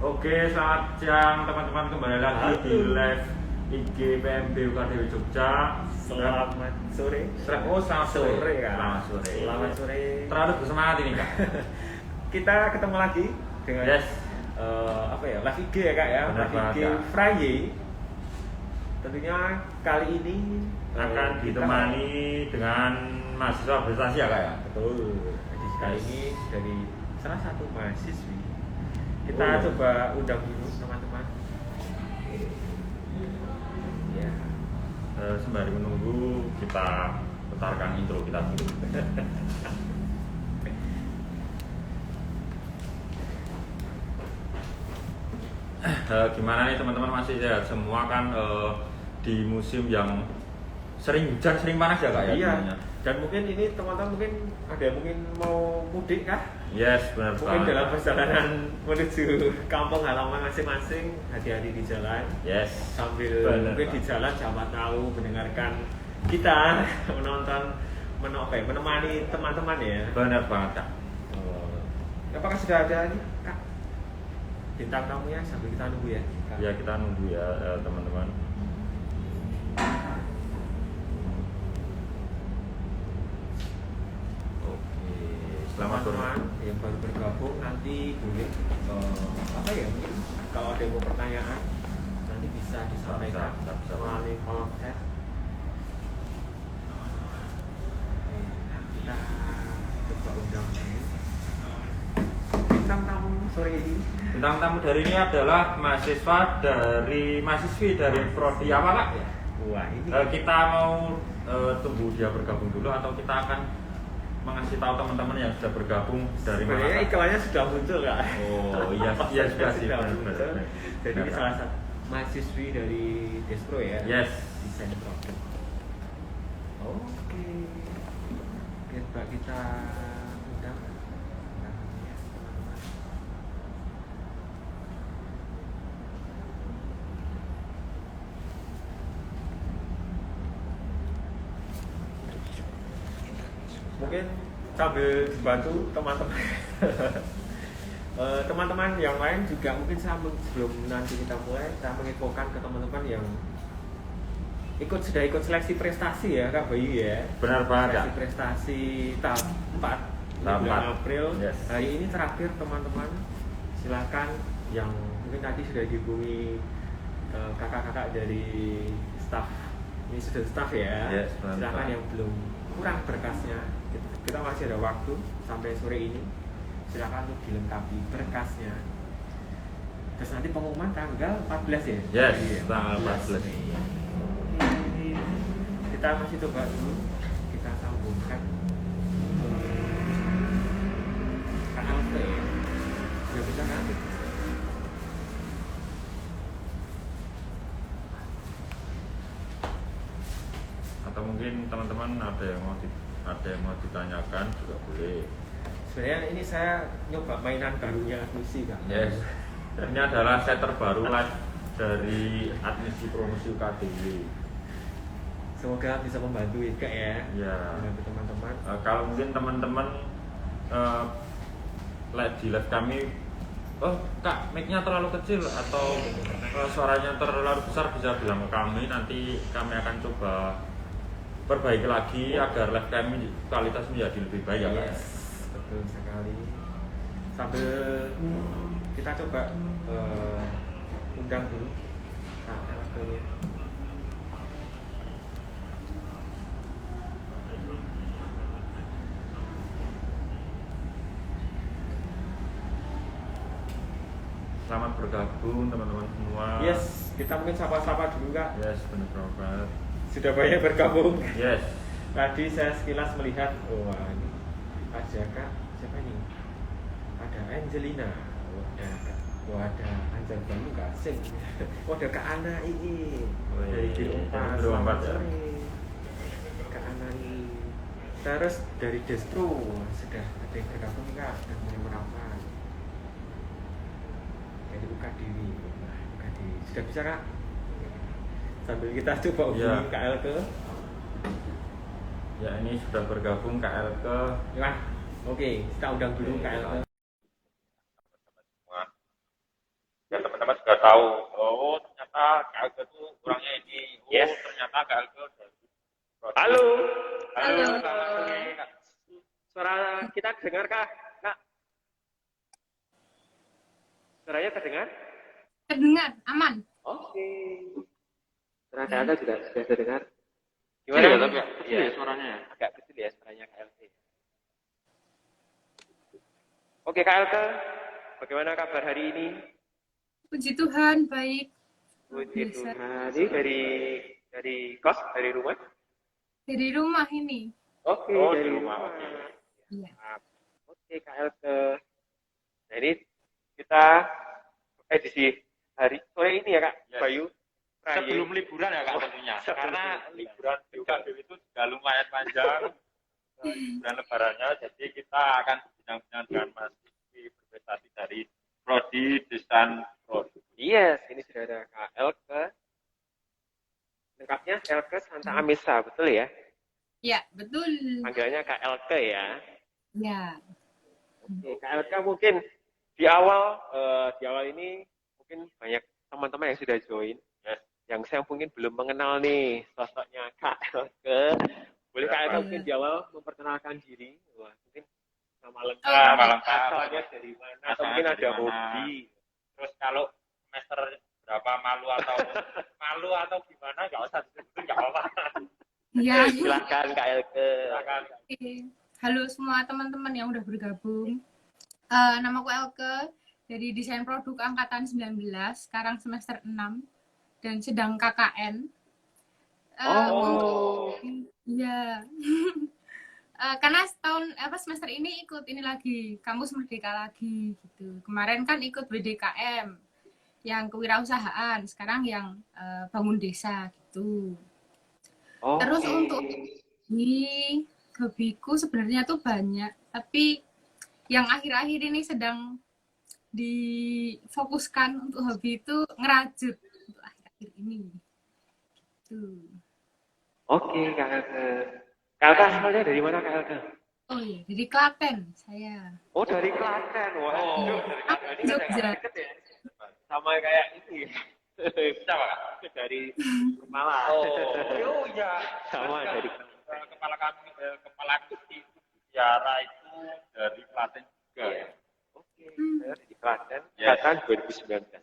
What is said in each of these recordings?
Oke, selamat siang teman-teman, kembali lagi di live IG PMB UKDW Jogja. Selamat sore. Selamat sore. Kak. Selamat sore. Selamat sore. Terlalu bersemangat ini Kak. Kita ketemu lagi dengan Yes. live IG ya Kak ya. Benar Live banget, IG Kak. Friday. Tentunya kali ini Akan ditemani dengan mahasiswa prestasi ya Kak ya. Betul. Jadi kali Yes. ini dari salah satu mahasiswi. Kita Oh. coba undang dulu teman-teman. Ya. Sembari menunggu kita putarkan intro kita dulu. Gimana nih teman-teman, masih sehat semua kan di musim yang sering hujan, sering panas ya Kak ya? Iya. Dunia? Dan mungkin ini teman-teman mungkin ada yang mungkin mau mudik kah? Yes, benar Mungkin banget. dalam perjalanan menuju kampung halaman masing-masing, hati-hati di jalan. Yes. Sambil Benar, mungkin Pak. di jalan siapa tahu mendengarkan kita menemani teman-teman ya. Benar banget Kak. Apakah sudah ada nih Kak bintang tamunya sambil kita nunggu ya? Kak? Ya kita nunggu ya teman-teman. Oke, Selamat sore. teman-teman yang baru bergabung nanti boleh mungkin kalau ada yang mau pertanyaan nanti bisa disampaikan Bisa. melalui kolom chat. Kita coba undang bintang tamu sore ini. Bintang tamu dari ini adalah mahasiswi dari prodi apa Kak? Wah ini Kita mau tunggu dia bergabung dulu atau kita akan mengasih tahu teman-teman yang sudah bergabung dari mana? sebenarnya Kak? iklannya sudah muncul Kak. Oh iya, iya sudah sih. Sudah benar, muncul. benar. Jadi ini Benar, salah Kak. satu mahasiswi dari Despro ya. Yes. Desain produk. Oke. Coba kita undang namanya teman-teman. Mungkin sambil dibantu teman-teman. Teman-teman yang lain juga mungkin sebelum nanti kita mulai, saya menginfokan ke teman-teman yang sudah ikut seleksi prestasi ya Kak Bayu ya. Benar banget Kak. Seleksi prestasi tahap 4 Tahap bulan 4. April. Yes. Hari ini terakhir teman-teman. Silakan yang mungkin tadi sudah dihubungi kakak-kakak dari staff. Ini sudah staff ya. Yes, benar, Silakan Pak. yang belum kurang berkasnya. Kita masih ada waktu sampai sore ini. Silakan untuk dilengkapi berkasnya. Terus nanti pengumuman tanggal 14 ya? Yes, Iya, tanggal 14. Kita masih coba dulu, kita sambungkan. Kakak Alfe ya? Sudah bisa kan? Atau mungkin teman-teman ada yang mau ditanyakan juga boleh. Sebenarnya ini saya nyoba mainan barunya Lucy Kak. Yes. Ini adalah set terbaru live dari admisi promosi UKDW. Semoga bisa membantu juga ya. Ya. Membantu teman-teman. Kalau mungkin teman-teman di live kami, oh Kak, mic-nya terlalu kecil atau suaranya terlalu besar, bisa bilang ke kami, nanti kami akan coba perbaiki lagi agar live kami kualitas menjadi lebih baik ya Kak. Yes, betul sekali. Sambil kita coba undang dulu Kak Alfe-nya. Selamat bergabung teman-teman semua. Yes, kita mungkin sapa-sapa dulu Kak. Yes, benar banget. Sudah banyak bergabung. Yes. Tadi saya sekilas melihat, wah ini ada Kak, siapa ini? Ada Angelina, ada Anjal Banu Kasim, ada Kak Ana ini dari Biroempat, dari Biroempat, ya. Kak Ana ini. Terus dari Despro sudah ada yang bergabung Kak, dan mulai merapat. Dari UKDW, sudah bisa Kak? Sambil kita coba hubungi Ya. Kak Elke. Ya, ini sudah bergabung KL ke Ya, oke, kita undang dulu Kak Elke. tahu. Oh, ternyata Kak Alga tuh orangnya ini. Oh, Yes. ternyata Kak Alga dari prodi. Halo. Halo, Halo. selamat sore, Kak. Suara kita dengar kah? Kak? Suaranya terdengar? Terdengar, aman. Oke. Suara Kak Alga juga sudah terdengar. Gimana ya, tapi ya? Iya, Iya, suaranya ya. agak kecil ya suaranya Kak LK. Oke Kak LK, bagaimana kabar hari ini? Puji Tuhan, baik. Puji Biasa. Tuhan. Ini dari kos, dari rumah? Dari rumah ini. Oke, Oh, dari di rumah, rumah. oke. Iya. Oke Kak LK. Nah ini kita edisi hari sore ini ya Kak Yes. Bayu. Sebelum liburan ya Kak tentunya. Sebelum Karena liburan. liburan juga itu sudah lumayan panjang. Liburan lebarannya, jadi kita akan berbincang-bincang dengan Mas Rizky berprestasi dari Prodi Desain Produk. Yes, ini sudah ada Kak LK. Lengkapnya LK Santa Amisa, betul ya? Ya, betul. Panggilannya Kak LK ya. Ya. Oke, Kak LK mungkin di awal ini mungkin banyak teman-teman yang sudah join. Yes. Yang saya mungkin belum mengenal nih sosoknya Kak LK. Boleh Kak LK Iya. mungkin di awal memperkenalkan diri. Wah, mungkin nama lengkap, Nama lengkap. asalnya dari mana, atau Asalnya mungkin dari ada mana. hobi. Terus kalau semester berapa malu atau gimana nggak usah disebutin, nggak apa-apa. Ya. Silahkan Kak LK. Silakan. Oke. Halo semua teman-teman yang udah bergabung. Namaku Elke dari Desain Produk Angkatan 19, sekarang semester 6 dan sedang KKN. Iya. Karena semester ini ikut ini lagi, Kampus Merdeka lagi gitu. Kemarin kan ikut BDKM yang kewirausahaan, sekarang yang bangun desa gitu. Terus untuk hobiku sebenarnya tuh banyak, tapi yang akhir-akhir ini sedang difokuskan untuk hobi itu ngerajut untuk akhir-akhir ini. Gitu. Oke, Kak LK. Kak LK asalnya dari mana Kak LK? Oh iya, dari Klaten saya. Oh, dari Klaten. Wah, Oh, dari Aku Klaten. Ini kan Jogja. agak deket ya. Sama kayak ini. Siapa Kak? Dari Malang. Oh iya. Sama dari Kepala Kusti Biara itu dari Klaten juga. Iya. Oke, saya dari Klaten. Yes. Angkatan 2019.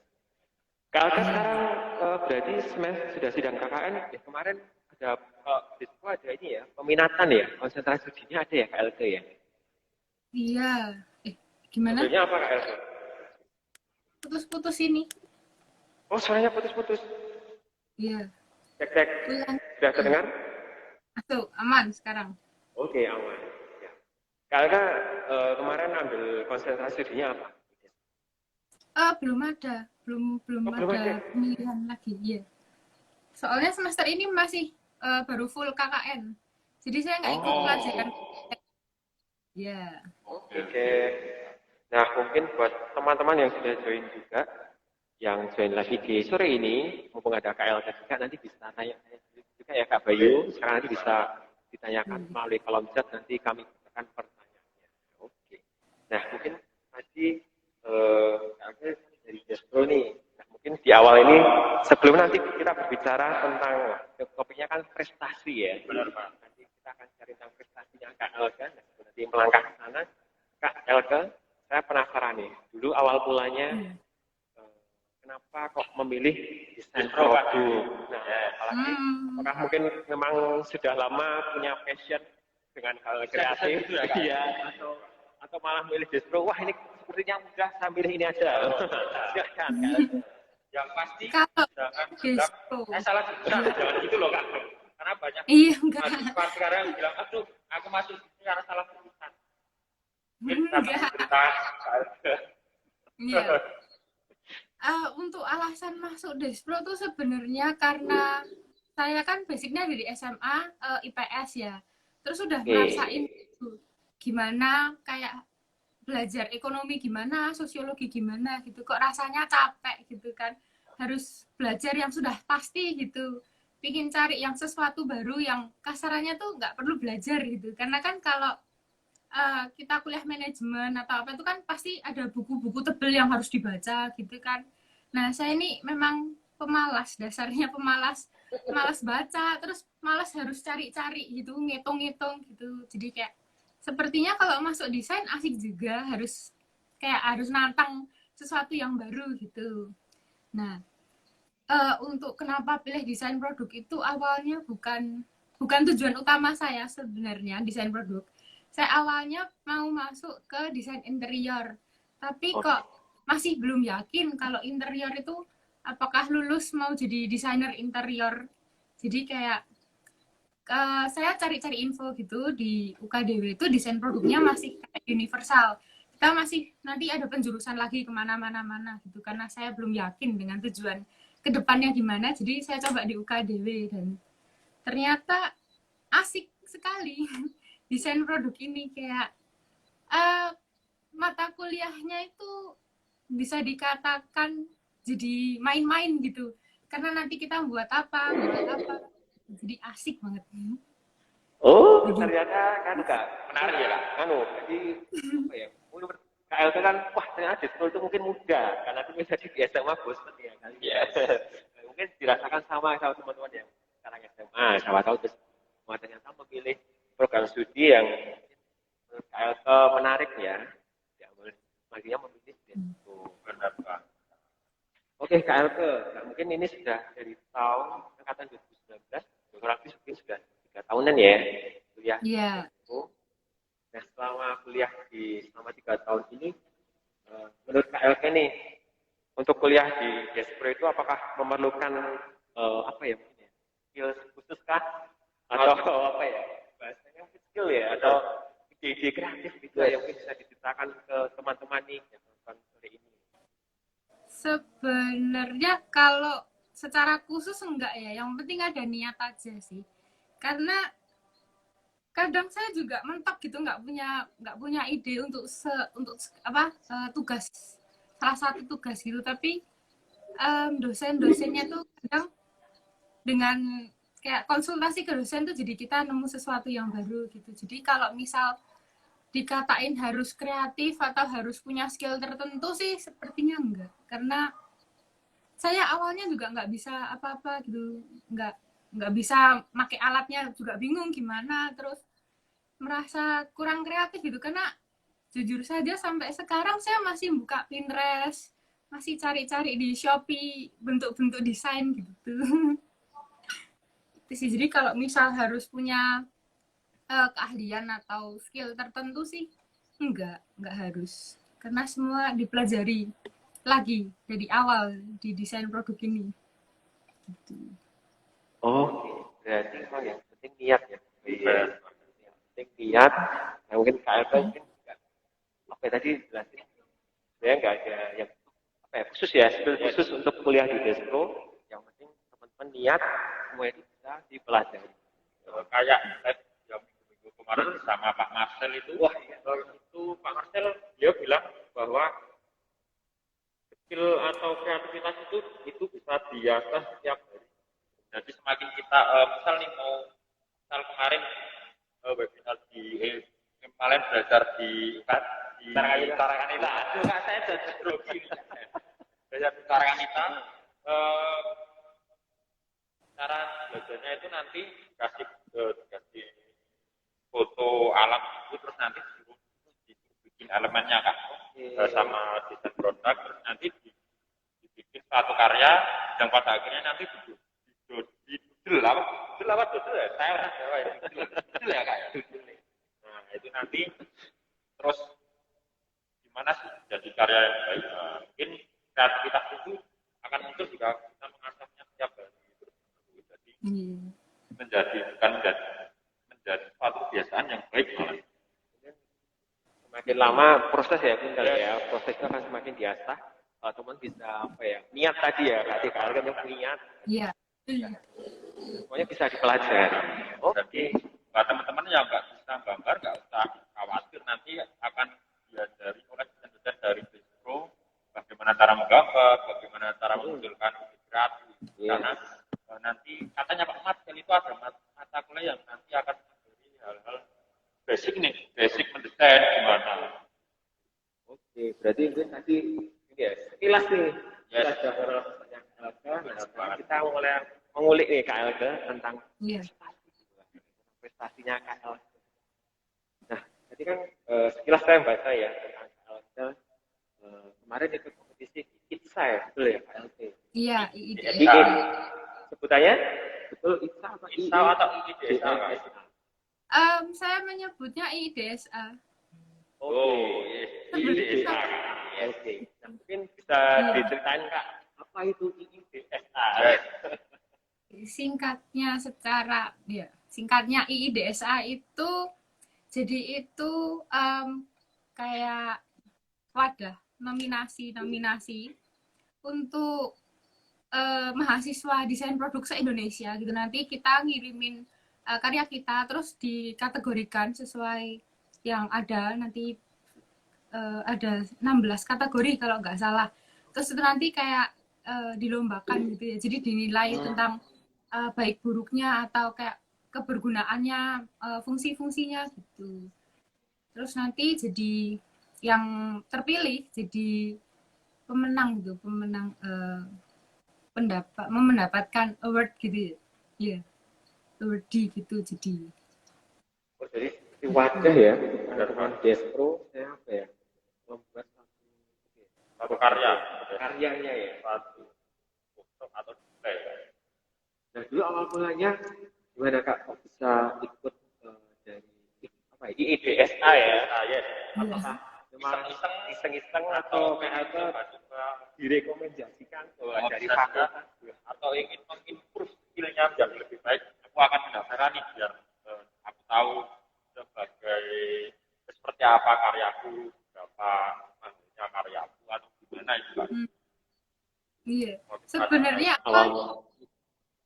Kak LK sekarang berarti sudah sidang KKN. Ya, kemarin ada disku ada ini ya, peminatan ya, konsentrasi studinya ada ya Kak LK ya. Iya. Gimana? Modelnya apa Kak LK? Putus-putus ini. Oh, suaranya putus-putus. Iya. Cek. Ulang. Sudah terdengar? Tuh, aman sekarang. Oke, aman. Ya. Kak LK kemarin ambil konsentrasi studinya apa? Belum ada. Belum belum ada ada. pemilihan lagi. Iya. Soalnya semester ini masih baru full KKN. Jadi saya nggak ikut pelajaran. Ya. Oke. Nah, mungkin buat teman-teman yang sudah join juga, yang join lagi di sore ini, mumpung ada Kak LK juga, nanti bisa tanya juga ya Kak Bayu. Sekarang nanti bisa ditanyakan melalui kolom chat, nanti kami akan pertanyaannya. Oke. Nah, mungkin tadi Kak LK dari Despro nih. Nah, mungkin di awal ini, sebelum nanti kita berbicara tentang, topiknya kan prestasi ya. Benar Pak. Nanti kita akan cari tentang prestasinya Kak LK. Nah, nanti melangkah ke sana, Kak LK, saya penasaran nih. Dulu awal mulanya, kenapa kok memilih desain produk? Nah, apalagi apakah mungkin memang sudah lama punya passion dengan hal kreatif, ya, atau malah milih distro? Wah, ini sepertinya mudah, saya milih ini aja. Silakan. Yang pasti Kalau jangan distro. salah jurusan, jangan gitu loh Kak. Karena banyak Iya, enggak. mahasiswa sekarang yang bilang, aduh, aku masuk sini karena salah jurusan. Enggak. Cerita. Iya. Untuk alasan masuk Despro tuh sebenarnya karena saya kan basicnya dari SMA IPS ya. Terus udah ngerasain gimana kayak belajar ekonomi gimana, sosiologi gimana gitu. Kok rasanya capek gitu kan. Harus belajar yang sudah pasti gitu. Pingin cari yang sesuatu baru yang kasarannya tuh nggak perlu belajar gitu. Karena kan kalau kita kuliah manajemen atau apa itu kan pasti ada buku-buku tebel yang harus dibaca gitu kan. Nah, saya ini memang pemalas, dasarnya pemalas, malas baca, terus malas harus cari-cari gitu, ngitung-ngitung gitu. Jadi kayak sepertinya kalau masuk desain asik juga, harus nantang sesuatu yang baru gitu. Nah, untuk kenapa pilih desain produk itu awalnya bukan bukan tujuan utama saya sebenarnya desain produk. Saya awalnya mau masuk ke desain interior, tapi Oke. kok masih belum yakin kalau interior itu apakah lulus mau jadi desainer interior. Jadi kayak saya cari-cari info gitu di UKDW itu desain produknya masih kayak universal. Kita masih nanti ada penjurusan lagi kemana-mana gitu karena saya belum yakin dengan tujuan kedepannya gimana. Jadi saya coba di UKDW dan ternyata asik sekali desain produk ini kayak uh, mata kuliahnya itu bisa dikatakan jadi main-main gitu karena nanti kita buat apa jadi asik banget. Oh, Begitu. ternyata kan Kak, menarik ya Kak. Jadi apa ya? Menurut KLT kan, wah ternyata distro itu mungkin mudah karena itu bisa di SMA bos ya kali ya. Mungkin dirasakan sama teman-teman yang sekarang SMA, sama tahu terus wah ternyata memilih program studi yang menurut KLT menarik ya. Ya, makanya memilih distro. Benar Pak. Oke, KLT, nah, mungkin ini sudah dari tahun angkatan 2019, kurang lebih mungkin sudah 3 tahunan ya kuliah di Iya. Despo. Nah, selama kuliah selama 3 tahun ini, menurut KLK nih, untuk kuliah di Despo itu apakah memerlukan apa ya, skill khusus kah? Atau apa ya, bahasanya mungkin skill ya, atau ide-ide kreatif gitu yang mungkin bisa diceritakan ke teman-teman nih yang nonton sore ini. Sebenarnya kalau secara khusus enggak ya, yang penting ada niat aja sih. Karena kadang saya juga mentok gitu nggak punya ide untuk apa tugas salah satu tugas gitu tapi dosen-dosennya tuh kadang dengan kayak konsultasi ke dosen tuh jadi kita nemu sesuatu yang baru gitu. Jadi kalau misal dikatain harus kreatif atau harus punya skill tertentu sih sepertinya enggak karena saya awalnya juga nggak bisa apa-apa gitu nggak bisa pakai alatnya juga bingung gimana terus merasa kurang kreatif gitu karena jujur saja sampai sekarang saya masih buka Pinterest masih cari-cari di Shopee bentuk-bentuk desain gitu itu sih jadi kalau misal harus punya keahlian atau skill tertentu sih enggak harus karena semua dipelajari lagi dari awal di desain produk ini gitu. Oh, berarti memang yang penting niat ya. Iya. Yang penting niat. Nah, mungkin KLP mungkin nggak, apa ya tadi jelasin. Saya nggak ada yang apa ya khusus ya, skill khusus untuk kuliah di Despo. Yang penting teman-teman niat, semua itu bisa dipelajari. Kayak yang minggu kemarin sama Pak Marcel itu, Wah, iya. itu Pak Marcel dia bilang bahwa skill atau kreativitas itu bisa diasah setiap hari. Jadi semakin kita misal nih misal kemarin webinar kemarin belajar di Tarakanita. Aduh, Kak, saya sudah grogi. Belajar di Tarakanita. Cara belajarnya itu nanti dikasih foto alam itu terus nanti disuruh bikin elemennya Kak. Sama desain produk terus nanti dibikin suatu karya yang pada akhirnya nanti didudel ya saya orang Jawa ya dudel ya Kak ya nah itu nanti terus gimana sih jadi karya yang baik mungkin kreativitas itu akan muncul jika kita mengasahnya setiap hari jadi menjadi suatu kebiasaan yang baik malah semakin lama proses ya tinggal ya prosesnya akan semakin diasah teman bisa apa ya niat tadi ya Kak Tika kan yang niat Iya. semuanya bisa dipelajari. Jadi buat teman-teman yang nggak bisa gambar nggak usah khawatir nanti akan diajari oleh dosen-dosen dari Distro bagaimana cara menggambar, bagaimana cara memunculkan kreatif karena nanti katanya Pak Marcel itu ada mata kuliah yang nanti akan menjadi hal-hal basic mendesain gimana. Oke, berarti itu tadi ini ya sekilas nih Kita sudah mengenal sosoknya Kak Elga. Nah, sekarang kita mulai mengulik nih Kak Elga tentang Iya. prestasinya Kak Elga. Nah, tadi kan sekilas saya baca ya tentang Kak Elga. Kemarin ikut kompetisi ITSA ya, betul ya Kak Elga? Iya, Ini sebutannya betul ITSA atau ITSA atau IDSA? Saya menyebutnya IDSA. Oh, IDSA. Oke. Nah, mungkin bisa diceritain Kak, apa itu IIDSA? Singkatnya IIDSA itu jadi itu kayak wadah nominasi untuk mahasiswa desain produk se-Indonesia gitu. Nanti kita ngirimin karya kita terus dikategorikan sesuai yang ada. Nanti ada 16 kategori kalau nggak salah. Terus itu nanti kayak dilombakan gitu ya. Jadi dinilai tentang baik buruknya atau kayak kebergunaannya, fungsi-fungsinya gitu. Terus nanti jadi yang terpilih jadi pemenang gitu, mendapatkan award gitu ya. Awardee gitu jadi. Oh, jadi di wadah ya, dengan Despro saya apa ya? Membuat Satu karya. karyanya ya. Satu foto atau display. Nah, dulu awal mulanya gimana Kak? Kok bisa ikut dari apa ya? IIDSA ya? Yes. Apakah memang iseng-iseng atau kayak direkomendasikan dari fakultas atau ingin mengimprove skillnya biar lebih baik, aku akan mendaftarkan nih biar aku tahu sebagai seperti apa karyaku, berapa mahalnya karyaku atau gimana itu Pak. Iya. Sebenarnya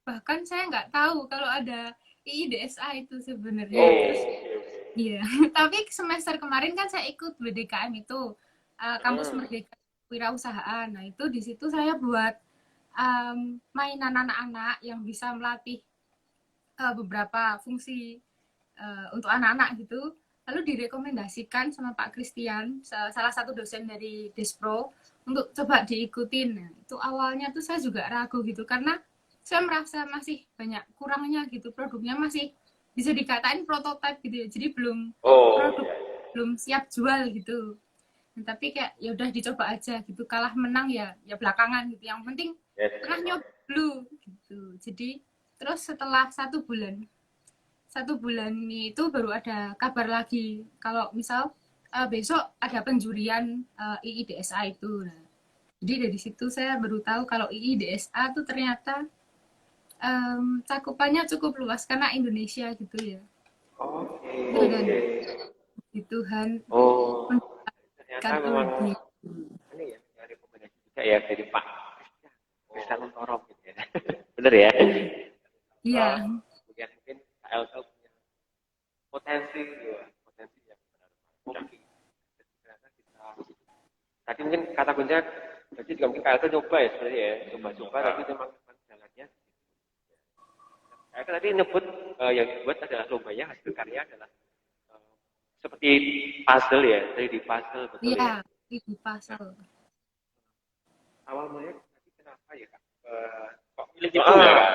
bahkan saya nggak tahu kalau ada IIDSA itu sebenarnya. Terus iya. Tapi semester kemarin kan saya ikut BDKM itu kampus Merdeka Wirausahaan. Nah itu di situ saya buat mainan anak-anak yang bisa melatih beberapa fungsi untuk anak-anak gitu. Lalu direkomendasikan sama Pak Christian, salah satu dosen dari Despro, untuk coba diikutin. Nah, itu awalnya tuh saya juga ragu gitu karena saya merasa masih banyak kurangnya gitu, produknya masih bisa dikatain prototipe gitu ya, jadi belum siap jual gitu. Nah, tapi kayak ya udah dicoba aja gitu, kalah menang ya belakangan gitu, yang penting pernah nyoba dulu gitu. Jadi terus setelah satu bulan itu baru ada kabar lagi kalau misal besok ada penjurian IIDSA itu. Nah, jadi dari situ saya baru tahu kalau IIDSA itu ternyata cakupannya cukup luas karena Indonesia gitu ya. Oke. Tuhan. Ternyata memang ini ya rekomendasi juga ya dari Pak Christian Untoro gitu ya. Bener ya? Iya. Kemudian mungkin KLK punya potensi yang benar. Ternyata kita tadi mungkin kata kuncinya jadi juga mungkin KLK coba ya sebenarnya ya, coba tapi memang jalannya. KLK tadi nyebut yang dibuat adalah lombanya hasil karya adalah seperti puzzle ya, dari puzzle betul ya? Iya, di puzzle. Awal mulanya tadi kenapa ya Kak? Kok pilih itu ya Kak?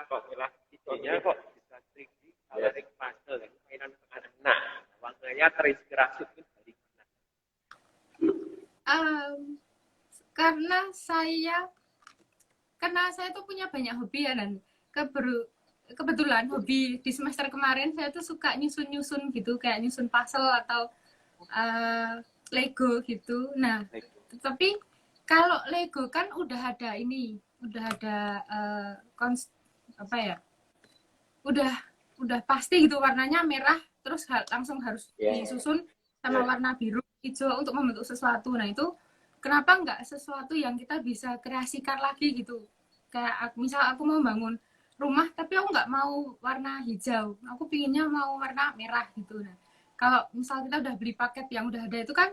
Kok milah idenya kok bisa 3D coloring puzzle ya, mainan anak-anak. Awal mulanya terinspirasi itu dari mana? Karena saya tuh punya banyak hobi ya, dan kebetulan hobi di semester kemarin saya tuh suka nyusun gitu, kayak nyusun puzzle atau Lego gitu. Nah, tapi kalau Lego kan udah ada udah pasti gitu warnanya merah, terus langsung harus disusun sama warna biru, hijau untuk membentuk sesuatu. Nah itu kenapa nggak sesuatu yang kita bisa kreasikan lagi gitu? Kayak misal aku mau bangun rumah tapi aku nggak mau warna hijau, aku pinginnya mau warna merah gitu. Nah kalau misal kita udah beli paket yang udah ada itu kan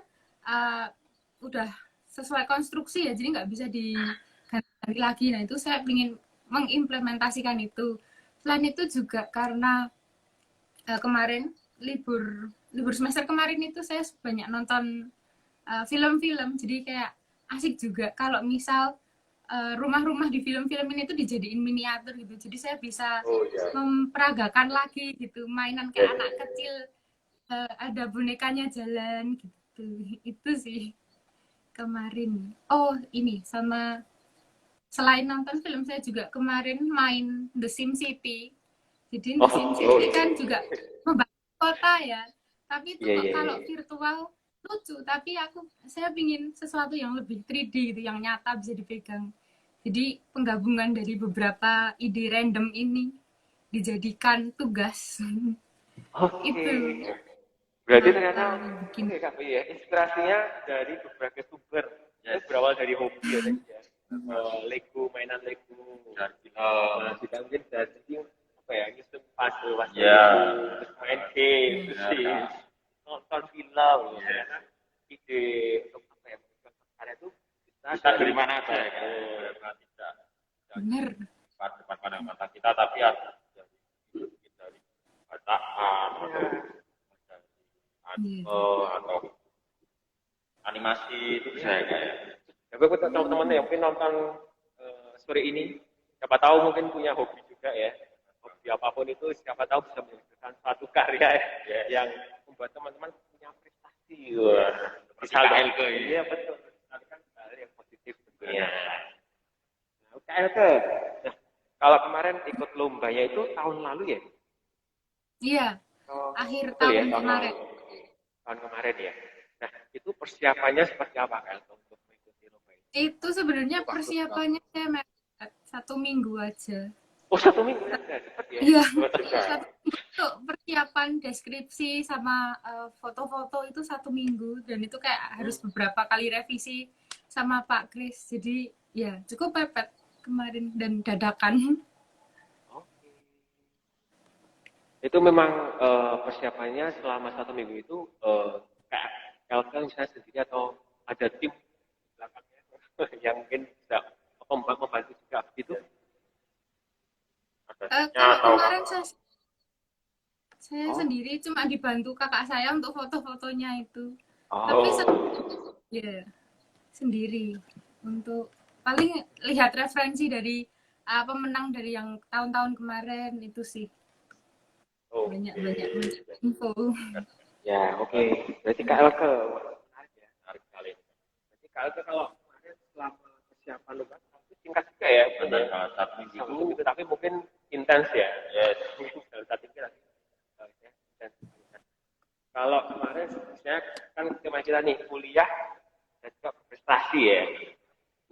udah sesuai konstruksi ya, jadi nggak bisa diganti lagi. Nah itu saya ingin mengimplementasikan itu. Selain itu juga karena kemarin libur semester kemarin itu saya banyak nonton film-film, jadi kayak asik juga kalau misal rumah-rumah di film-film ini tuh dijadiin miniatur gitu. Jadi saya bisa Oh ya. memperagakan lagi gitu, mainan Ya, kayak anak kecil, ada bonekanya jalan gitu. Itu sih kemarin. Oh, ini sama selain nonton film saya juga kemarin main The Sim City. Jadi The Sim oh City kan juga membangun kota ya. Tapi itu iya kok iya kalau iya. virtual lucu, tapi saya pingin sesuatu yang lebih 3D gitu, yang nyata bisa dipegang. Jadi penggabungan dari beberapa ide random ini dijadikan tugas. Oke. Itu Berarti ternyata Natal bikin. oke Kak ya, inspirasinya dari berbagai sumber. Itu Yes. berawal dari hobi ya tadi ya. Lego, mainan Lego. Dari Nah, film. juga mungkin dari apa ya, nyusun puzzle, puzzle Ya. Lego, terus main game, Ya. terus Ya, Kak. nonton film. Yes. Ternyata ide untuk apa ya, membuat karya itu Bisa dari mana aja ya kan? Benar tidak Bener. depan pandang mata kita, tapi ada dari bacaan atau dari Iya. atau animasi itu bisa ya Kak ya. Ya, gue teman-teman yang mungkin nonton sore ini, siapa tahu mungkin punya hobi juga ya. Hobi apapun itu, siapa tahu bisa menghasilkan suatu karya ya, yang membuat teman-teman punya prestasi. Wah, Misal KLK ini. Iya betul. Itu kan hal yang positif tentunya. Nah, KLK. Nah, kalau kemarin ikut lombanya itu tahun lalu ya? Iya, Oh, akhir betul ya, tahun kemarin. tahun kemarin ya. Nah, itu persiapannya seperti apa KLK untuk mengikuti lomba ini? Itu sebenarnya persiapannya saya mepet 1 minggu aja. Oh, 1 minggu ya, cepet ya. Iya, Betul. 1 minggu untuk persiapan deskripsi sama foto-foto itu 1 minggu, dan itu kayak harus beberapa kali revisi sama Pak Kris. Jadi ya cukup mepet kemarin dan dadakan. Oke. Itu memang persiapannya selama 1 minggu itu kayak KLK misalnya sendiri atau ada tim di belakangnya yang mungkin bisa membantu juga gitu. Ada Kalau timnya atau kemarin saya Oh. sendiri cuma dibantu kakak saya untuk foto-fotonya itu. Tapi Oh. ya sendiri untuk paling lihat referensi dari pemenang dari yang tahun-tahun kemarin itu sih, Oh. banyak info. Ya, oke. Berarti KLK menarik ya. menarik sekali. Berarti KLK kalau kemarin selama persiapan lomba itu singkat juga ya. Benar, kalau 1 minggu Satu itu minggu, tapi mungkin intens ya. yes. Dalam 1 minggu nanti intens. Kalau kemarin sebenarnya kan tema kita nih kuliah dan juga prestasi ya.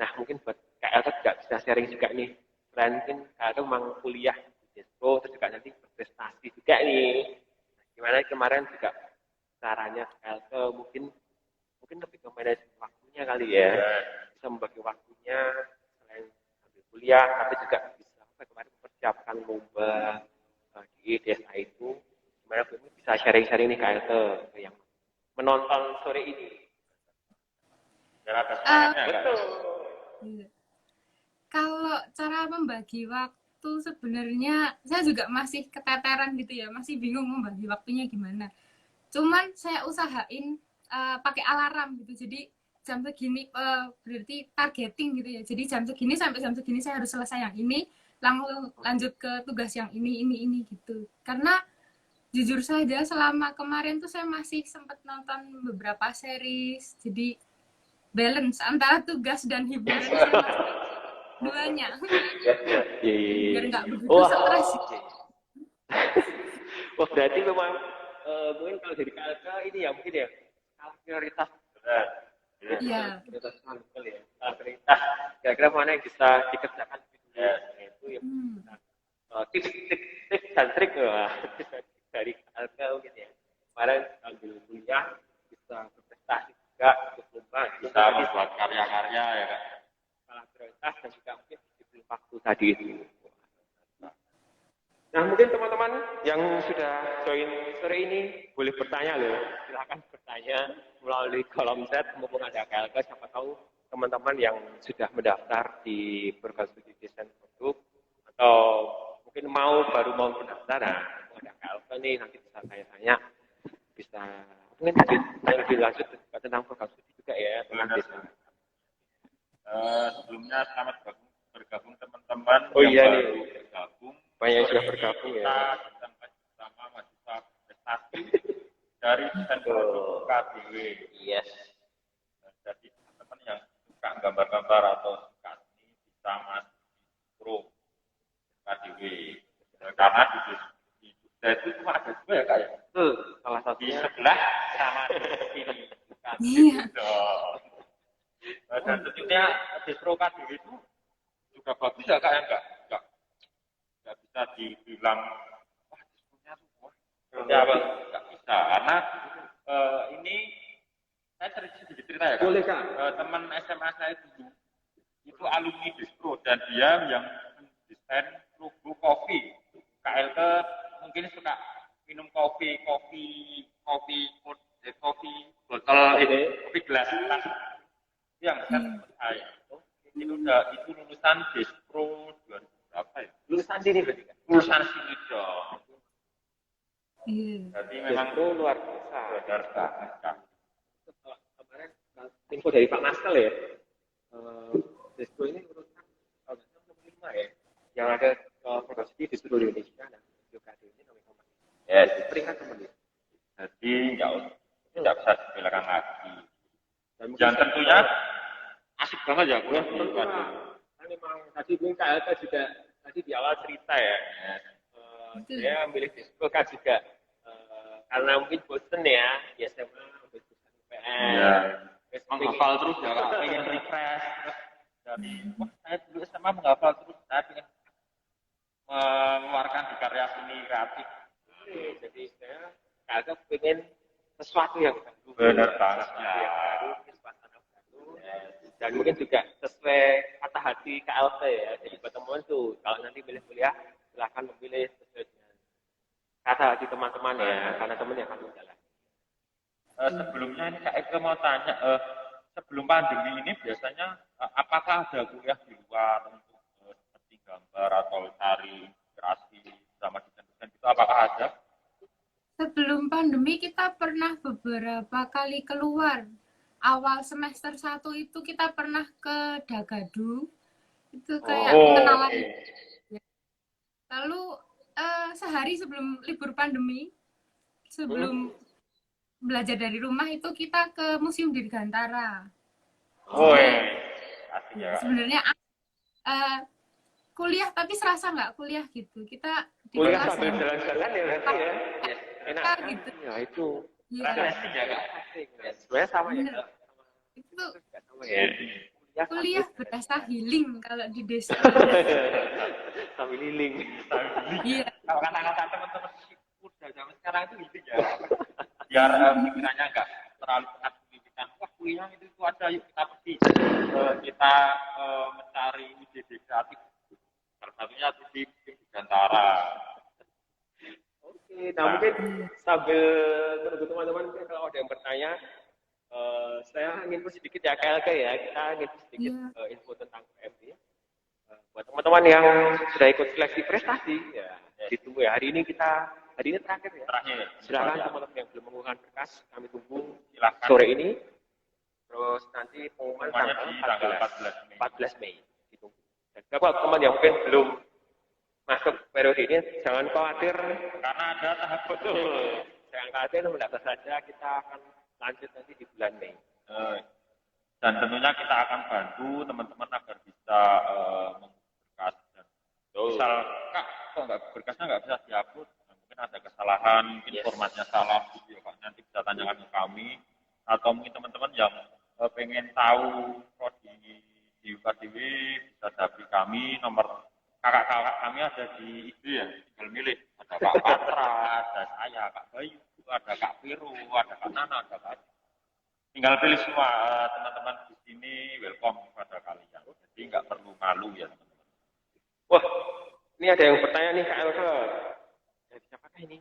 Nah mungkin buat KLK juga bisa sharing juga nih. Selain mungkin KLK memang kuliah di Despo, terus juga nanti berprestasi juga nih. Nah, gimana kemarin juga caranya KLK mungkin lebih ke manajemen waktunya kali ya. Bisa membagi waktunya selain sambil kuliah, tapi juga bisa kemarin mempersiapkan lomba di desa itu. Gimana bisa sharing-sharing nih KLK yang menonton sore ini. Biar ada semangatnya Kak. Betul. Kalau cara membagi waktu sebenarnya saya juga masih keteteran gitu ya, masih bingung membagi waktunya gimana. Cuman saya usahain pakai alarm gitu. Jadi jam segini berarti targeting gitu ya. Jadi jam segini sampai jam segini saya harus selesai yang ini, langsung lanjut ke tugas yang ini gitu. Karena jujur saja selama kemarin tuh saya masih sempat nonton beberapa series. Jadi balance antara tugas dan hiburan saya masih duanya. Biar nggak begitu stres. Wah berarti memang mungkin kalau dari KLK ini ya mungkin ya skala prioritas. Iya. Prioritas betul ya. Skala prioritas. Kira-kira mana yang bisa dikerjakan dulu. Itu ya. Tips dan trik dari KLK mungkin ya. Kemarin sambil kuliah bisa berprestasi juga untuk lomba. Bisa membuat karya-karya ya Kak. Skala prioritas dan juga mungkin disiplin waktu tadi itu. Nah mungkin teman-teman yang sudah join sore ini boleh bertanya loh, silahkan bertanya melalui kolom chat maupun ada KLK, siapa tahu teman-teman yang sudah mendaftar di program studi desain produk atau mungkin baru mau mendaftar, nah ada KLK nih nanti bisa tanya-tanya, bisa mungkin lebih lanjut tentang program studi juga ya tentang desain. semuanya, selamat bergabung teman-teman Oh yang iya baru nih, bergabung. banyak yang sudah Sore ini bergabung kita ya. sedang bersama mahasiswa prestasi dari desain produk Oh, KDW. yes. Jadi teman-teman yang suka gambar-gambar atau suka seni bisa masuk di pro KDW. Karena di Jogja itu cuma ada dua ya kak ya. Betul, salah Di satunya. sebelah sama di sini. KDW Iya. dong. Dan tentunya distro KDW itu juga bagus ya kak ya, nggak bisa dibilang wah distronya tuh wah ya bang, nggak bisa karena ini saya sedikit cerita ya kak. Boleh kak. Teman SMA saya dulu itu alumni distro dan dia yang mendesain logo kopi. KLK mungkin suka minum kopi botol ini, kopi gelas yang desain saya itu lulusan distro 2000 berapa ya? Lulusan sini berarti kak? Lulusan sini dong. Iya. Jadi memang Distro luar biasa. benar kak. Kemarin info dari Pak Maskel ya, distro ini urutan kalau nggak salah nomor 5 ya, yang ada produksi distro di Indonesia dan KDW ini nomor 5. Yes. Peringkat nomor 5. Jadi tidak bisa dibelakang lagi. Dan Yang tentunya asik banget ya kuliah di tentu KDW. kan memang tadi mungkin KLK juga tadi di awal cerita ya, saya memilih distro kan juga karena mungkin bosen ya di SMA ambil jurusan IPS. Iya. Menghafal terus ya kak, pengen refresh terus dari wah saya dulu SMA menghafal terus saya pengen mengeluarkan di karya seni kreatif. Jadi saya KLK pengen sesuatu yang baru. Benar banget ya. Mungkin suasana baru. Dan mungkin juga sesuai kata hati KLK ya. Jadi buat teman tuh kalau nanti pilih kuliah silahkan memilih sesuai dengan kata hati teman-teman ya, karena teman yang akan menjalani. Sebelumnya ini Kak Eka mau tanya, sebelum pandemi ini biasanya apakah ada kuliah di luar untuk seperti gambar atau cari inspirasi sama desain-desain itu apakah ada? Sebelum pandemi kita pernah beberapa kali keluar. Awal semester 1 itu kita pernah ke Dagadu. Itu kayak kenalan. Lalu sehari sebelum libur pandemi, sebelum belajar dari rumah itu kita ke Museum Dirgantara. Oh, asik ya. Sebenarnya kuliah tapi serasa nggak kuliah gitu. Kita di Kuliah kelas sambil jalan-jalan ya berarti ya. Enak gitu. Ya itu. Iya. Refreshing ya Kak. Sebenarnya sama ya. Bener. Itu Sama ya. kuliah berasa healing kalau di desa. Sambil healing. Iya. Kalau kata-kata teman-teman udah zaman sekarang itu gitu ya. Biar pikirannya nggak terlalu penat pendidikan. Wah kuliah itu ada, yuk kita pergi. Kita mencari ide-ide kreatif. Salah satunya di Dirgantara. Oke, nah mungkin sambil menunggu teman-teman kalau ada yang bertanya, saya ingin sedikit ya KLK ya, kita ingin sedikit info tentang PMD. Buat teman-teman yang sudah ikut seleksi prestasi, ya ditunggu ya. Hari ini terakhir ya. Silakan teman-teman yang belum mengumpulkan berkas, kami tunggu sore ini. Terus nanti pengumuman tanggal 14 Mei. Ditunggu. Dan buat teman yang mungkin belum masuk periode ini, jangan khawatir Karena ada tahap betul. Jangan khawatir, mendaftar saja. Kita akan lanjut nanti di bulan Mei. Dan tentunya kita akan bantu teman-teman agar bisa berkas dan misal kak kok berkasnya nggak bisa dihapus, mungkin ada kesalahan, mungkin formatnya salah gitu ya kak, nanti bisa tanyakan ke kami atau mungkin teman-teman yang pengen tahu prodi di UKDW bisa hubungi kami, nomor kakak-kakak kami ada di IG ya, tinggal milih ada Kak Patra, ada saya Kak Bayu, ada Kak Viro, ada Kak Nana, ada Kak tinggal pilih semua teman-teman di sini welcome kepada kalian. Jadi nggak perlu malu ya teman-teman. Wah, ini ada yang bertanya nih Kak Elke. Dari siapakah ini?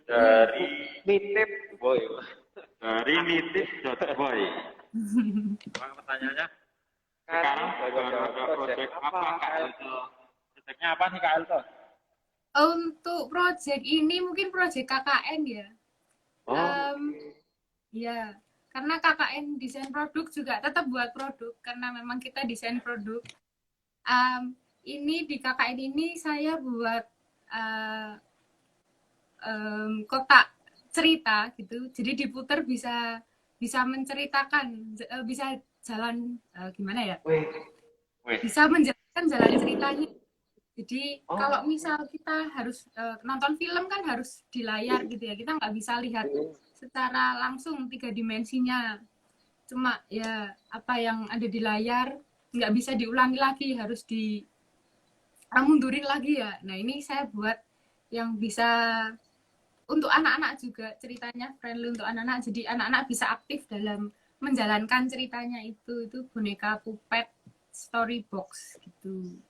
Dari Nitip Boy. Dari nitip.boy. Apa pertanyaannya? Sekarang ada proyek apa Kak Elke? Proyeknya apa nih Kak Elke? Untuk proyek ini mungkin proyek KKN ya. Ya. Karena KKN desain produk juga tetap buat produk karena memang kita desain produk. Ini di KKN ini saya buat kotak cerita gitu, jadi diputer bisa menceritakan, bisa jalan gimana ya, Wih, bisa menjelaskan jalan ceritanya. Jadi oh, kalau misal kita harus nonton film kan harus di layar gitu ya, kita nggak bisa lihat secara langsung 3 dimensinya. Cuma ya apa yang ada di layar nggak bisa diulangi lagi, harus mundurin lagi ya. Nah ini saya buat yang bisa untuk anak-anak juga, ceritanya friendly untuk anak-anak, jadi anak-anak bisa aktif dalam menjalankan ceritanya. Itu boneka puppet storybox gitu.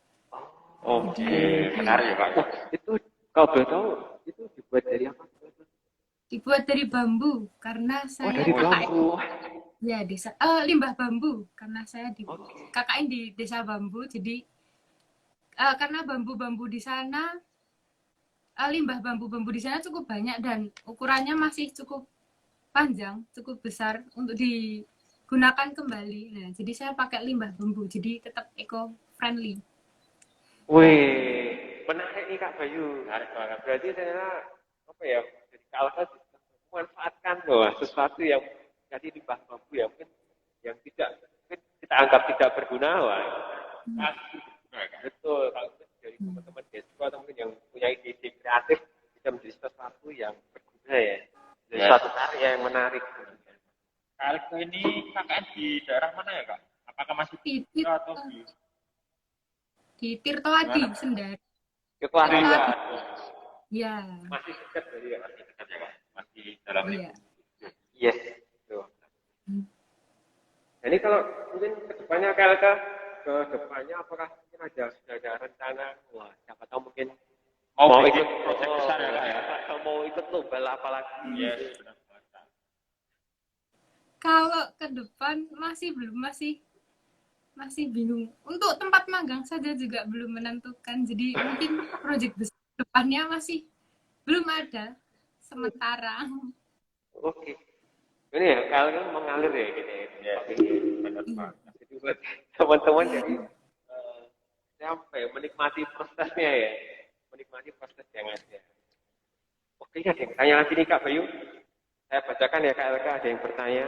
oke, Jadi menarik ya Kak. Wah, itu kalau boleh tahu itu dibuat dari apa? dibuat dari bambu karena Oh, saya dari KKN bambu. ya desa limbah bambu, karena saya di Oke. KKN di desa bambu. Jadi karena bambu-bambu di sana limbah bambu-bambu di sana cukup banyak dan ukurannya masih cukup panjang, cukup besar untuk digunakan kembali. Nah, jadi saya pakai limbah bambu, jadi tetap eco friendly. Wih, menarik nih Kak Bayu. Menarik banget. Berarti saya apa ya? Jadi kalau saya memanfaatkan loh sesuatu yang jadi limbah bambu ya mungkin yang tidak mungkin kita anggap tidak berguna wah. Betul. Kalau dari teman-teman desa atau mungkin yang punya ide kreatif bisa menjadi sesuatu yang berguna ya. Jadi suatu karya yang menarik. Kak ini KKN di daerah mana ya Kak? Apakah masih Di, di di, atau di di Tirtoadi, mana? Sendari. Itu ada Tirtoadi. Ya, masih dekat dari ya. Masih dekat ya Kak? Masih dalam iya. Yes. Tuh. Nah, ini kalau mungkin kedepannya KLK ke depannya apakah mungkin sudah ada rencana wah siapa tahu mungkin mau ikut proyek besar ya Kak ya? atau mau ikut lomba apa lagi Yes, benar banget. Kalau ke depan masih bingung. Untuk tempat magang saja juga belum menentukan. Jadi mungkin proyek besar depannya masih belum ada sementara. oke ini ya KLK mengalir ya gini Ya, benar banget. jadi buat teman-teman jadi sampai menikmati prosesnya ya menikmati proses yang ada oke ada yang tanya lagi nih Kak Bayu saya bacakan ya KLK ada yang bertanya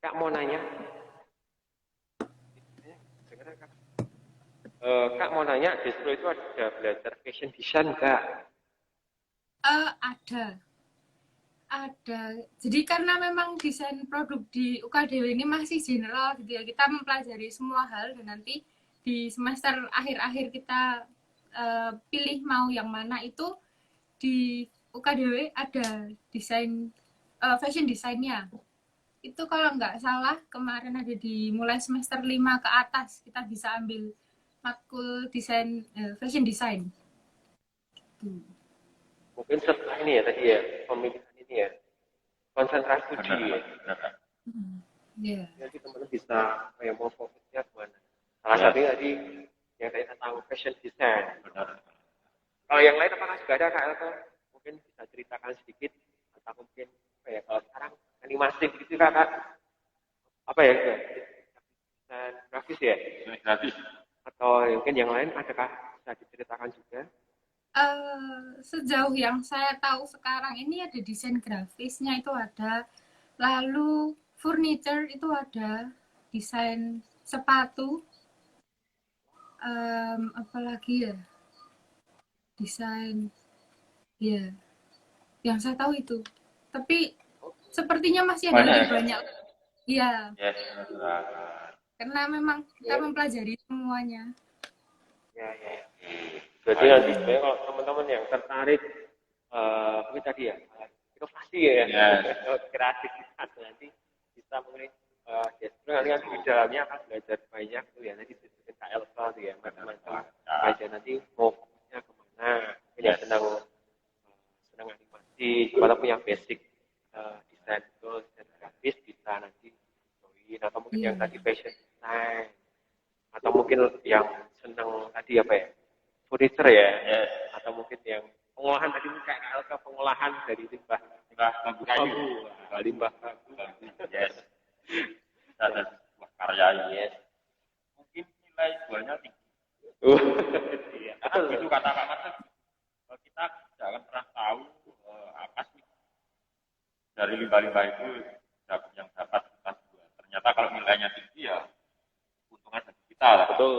Kak mau nanya Kak mau nanya, Despro itu ada belajar fashion design Kak? Ada. Jadi karena memang desain produk di UKDW ini masih general gitu ya, kita mempelajari semua hal dan nanti di semester akhir-akhir kita pilih mau yang mana. Itu di UKDW ada desain fashion desainnya. Itu kalau nggak salah kemarin ada di mulai semester 5 ke atas kita bisa ambil matkul desain fashion design. Mungkin setelah ini ya tadi ya pemilihan ini ya konsentrasi studi ya. Yeah. Jadi teman-teman bisa kayak mau fokusnya kemana? Salah satunya tadi yang tadi tentang fashion design. Kalau yang lain apakah sudah ada KLK? Mungkin bisa ceritakan sedikit atau mungkin apa ya kalau sekarang animasi gitu Kak? Apa ya? Desain grafis ya? Gratis. Atau mungkin yang lain adakah bisa diceritakan juga? Sejauh yang saya tahu sekarang ini ada desain grafisnya itu ada, lalu furniture itu ada, desain sepatu, apalagi ya, desain ya, yang saya tahu itu. Tapi sepertinya masih ada lebih banyak. Iya. Yes, Karena memang kita mempelajari semuanya. Ya. Jadi nanti sebenarnya kalau teman-teman yang tertarik, mungkin tadi ya, inovasi ya, kreatif nanti bisa mungkin nanti kan di dalamnya akan belajar banyak tuh ya, nanti disebutkan KLK tuh ya, macam-macam aja nanti mau fokusnya kemana, mungkin yang senang animasi, kalau punya basic desain itu, desain grafis bisa nanti join, atau mungkin yang tadi fashion design, atau mungkin yang senang tadi apa ya, furniture ya, atau mungkin yang pengolahan tadi kayak KLK pengolahan dari limbah bambu kayu, limbah bambu, yes, ada sebuah karya, yes. Mungkin nilai jualnya tinggi. Iya. Karena begitu kata Kak Mas, kita tidak akan pernah tahu apa sih dari limbah-limbah itu yang dapat kita jual. Ternyata kalau nilainya tinggi ya keuntungan bagi kita lah. Betul.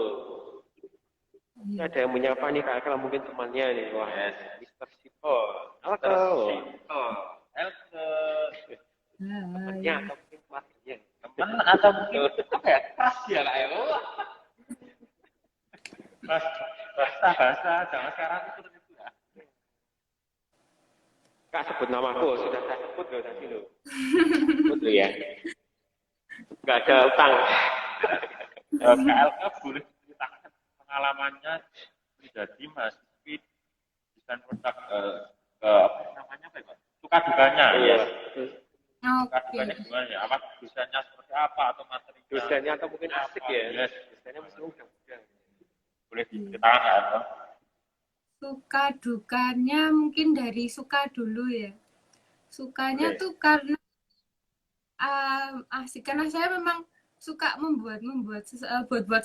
Iya. Ada yang menyapa nih Kak Akal, mungkin temannya nih. Wah, Yes. Mr. Simple. Halo Kak. Else Temannya atau mungkin keluarganya. teman atau mungkin apa ya, keras ya Kak ya. Bahasa zaman sekarang itu ya. Kak, sebut namaku, sudah saya sebut loh tadi loh. Sebut loh ya. Nggak ada utang. KLK boleh ceritakan pengalamannya pribadi Mas Fit desain produk apa namanya apa ya, suka dukanya ya. Suka Oke. dukanya gimana ya? Apa desainnya seperti apa atau materinya? Dosennya atau mungkin asik ya. Yes. Dosennya mesti mudah-mudah. Boleh diceritakan nggak Bang? Suka dukanya mungkin dari suka dulu ya. Sukanya Oke. tuh karena asik, karena saya memang suka buat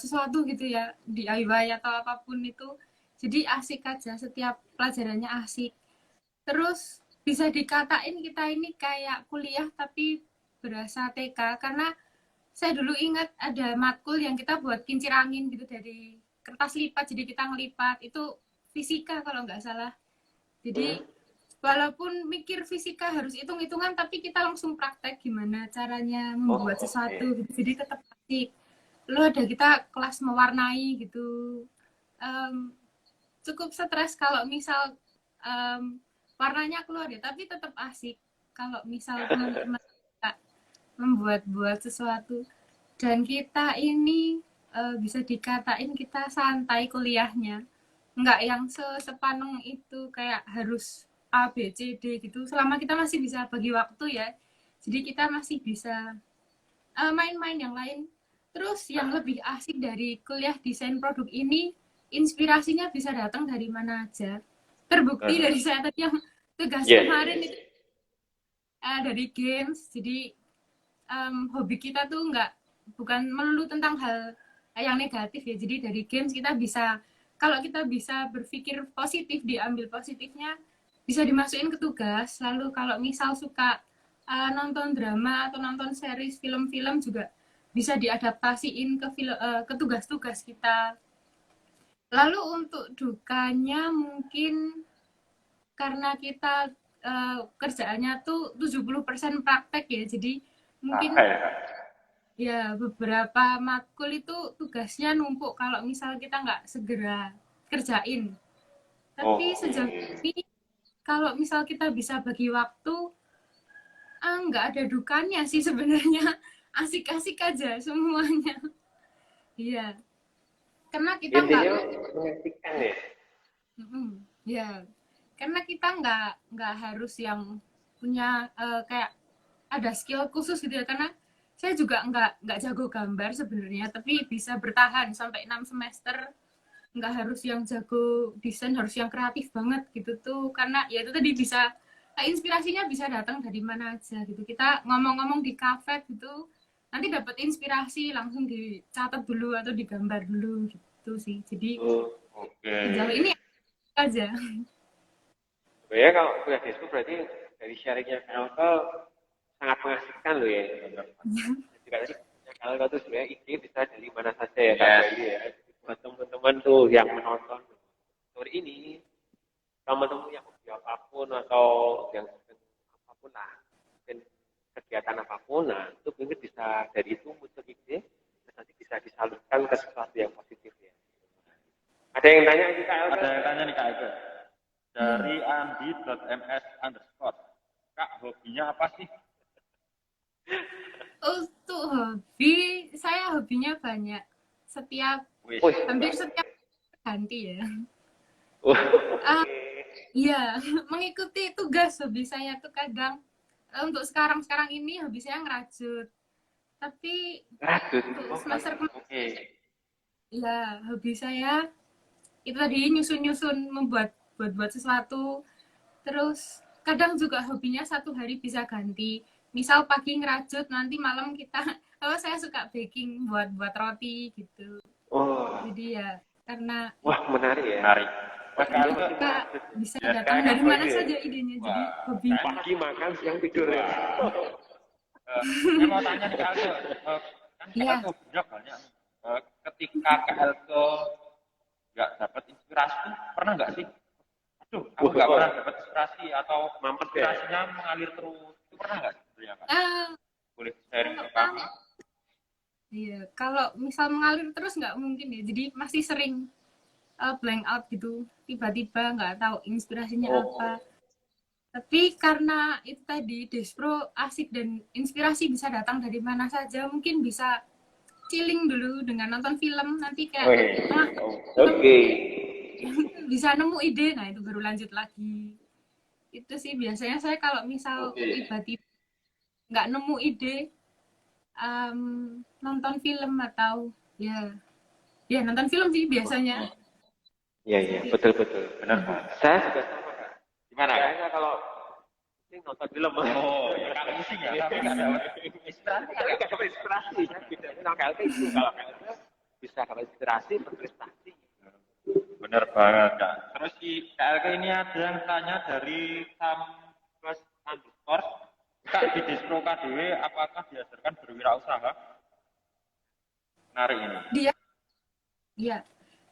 sesuatu gitu ya, DIY atau apapun itu. Jadi asik aja, setiap pelajarannya asik. Terus bisa dikatain kita ini kayak kuliah tapi berasa TK, karena saya dulu ingat ada matkul yang kita buat kincir angin gitu dari kertas lipat, jadi kita ngelipat, itu fisika kalau nggak salah. Jadi walaupun mikir fisika harus hitung-hitungan, tapi kita langsung praktek gimana caranya membuat sesuatu gitu. Jadi tetap asik. Lalu ada kita kelas mewarnai gitu. Cukup stres kalau misal warnanya keluar ya, tapi tetap asik kalau misal teman-teman membuat sesuatu. Dan kita ini bisa dikatain kita santai kuliahnya, nggak yang sepaneng itu kayak harus A, B, C, D gitu. Selama kita masih bisa bagi waktu ya, jadi kita masih bisa main-main yang lain. Terus yang lebih asik dari kuliah desain produk ini, inspirasinya bisa datang dari mana aja. Terbukti dari saya tadi yang tugas kemarin itu dari games. Jadi hobi kita tuh bukan melulu tentang hal yang negatif ya. Jadi dari games kita bisa, kalau kita bisa berpikir positif, diambil positifnya, bisa dimasukin ke tugas. Lalu kalau misal suka nonton drama atau nonton series film-film juga bisa diadaptasiin ke tugas-tugas kita. Lalu untuk dukanya mungkin karena kita kerjaannya tuh 70% praktek ya, jadi mungkin ya beberapa matkul itu tugasnya numpuk kalau misal kita nggak segera kerjain. Tapi sejauh ini kalau misal kita bisa bagi waktu, nggak ada dukanya sih sebenarnya. Asik-asik aja semuanya. Iya. Karena kita mengasihkan ya. Ya. Karena kita nggak harus yang punya kayak ada skill khusus gitu ya. Karena saya juga nggak jago gambar sebenarnya, tapi bisa bertahan sampai 6 semester. Nggak harus yang jago desain, harus yang kreatif banget gitu tuh. Karena ya itu tadi bisa, inspirasinya bisa datang dari mana aja gitu. Kita ngomong-ngomong di kafe gitu, nanti dapat inspirasi langsung dicatat dulu atau digambar dulu gitu sih. Jadi sejauh ini aja. Ya kalau kuliah di itu berarti dari sharingnya KLK sangat mengasihkan loh ya. Juga tadi KLK tuh sebenarnya ide bisa dari mana saja ya Kak ya. Buat teman-teman tuh yang menonton story ini, teman-teman yang hobi apapun atau yang apapun lah, dan kegiatan apapun, nah itu mungkin bisa dari itu muncul ide, nanti bisa disalurkan ke sesuatu yang positif ya. Ada yang tanya nih Kak Elka? Ada yang tanya nih Kak Elka. Dari andi.ms_, Kak, hobinya apa sih? Untuk hobi, saya hobinya banyak. Hampir setiap ganti ya. Iya, mengikuti tugas. Hobi saya tuh kadang untuk sekarang ini hobi saya ngerajut. Tapi untuk semester ya hobi saya itu tadi nyusun membuat sesuatu. Terus kadang juga hobinya satu hari bisa ganti. Misal pagi ngerajut, nanti malam saya suka baking buat roti gitu. Jadi ya karena Wah, menarik ya. Menarik. Wah, Padahal KLK, masih kita macet. bisa Ya, datang kayak dari apa mana itu ya? saja idenya. Jadi Wah, hobi. Pagi makan, siang tidur ya. saya mau tanya nih KLK, kan Iya. KLK banyak banyak. Ketika KLK nggak dapat inspirasi, tuh pernah nggak sih? Aduh, aku nggak pernah dapat inspirasi atau Mampet ya? inspirasinya mengalir terus. Itu pernah nggak sih sebenarnya, Kak? Ah, Boleh sharing ke kalau kami? iya, kalau misal mengalir terus nggak mungkin ya. Jadi masih sering blank out gitu. Tiba-tiba nggak tahu inspirasinya apa. Tapi karena itu tadi Despro asik dan inspirasi bisa datang dari mana saja. Mungkin bisa chilling dulu dengan nonton film. Nanti kayak Oke. bisa nemu ide. Nah itu baru lanjut lagi. Itu sih biasanya saya kalau misal tiba-tiba nggak nemu ide, nonton film atau ya nonton film sih biasanya. Iya, iya, betul. Benar, Pak. Saya juga sama, Kak. Gimana, Kak? Kayaknya kalau pusing nonton film. Oh, ya kalau pusing ya, tapi nggak dapat inspirasi. Tapi nggak dapat inspirasi. Kan beda sama KLT itu. Kalau KLT bisa dapat inspirasi, berprestasi. Benar banget, Kak. Terus si KLK ini ada yang tanya dari Samplus Underscore, Kak, di Despro KDW apakah diajarkan berwirausaha? Menarik ini. Dia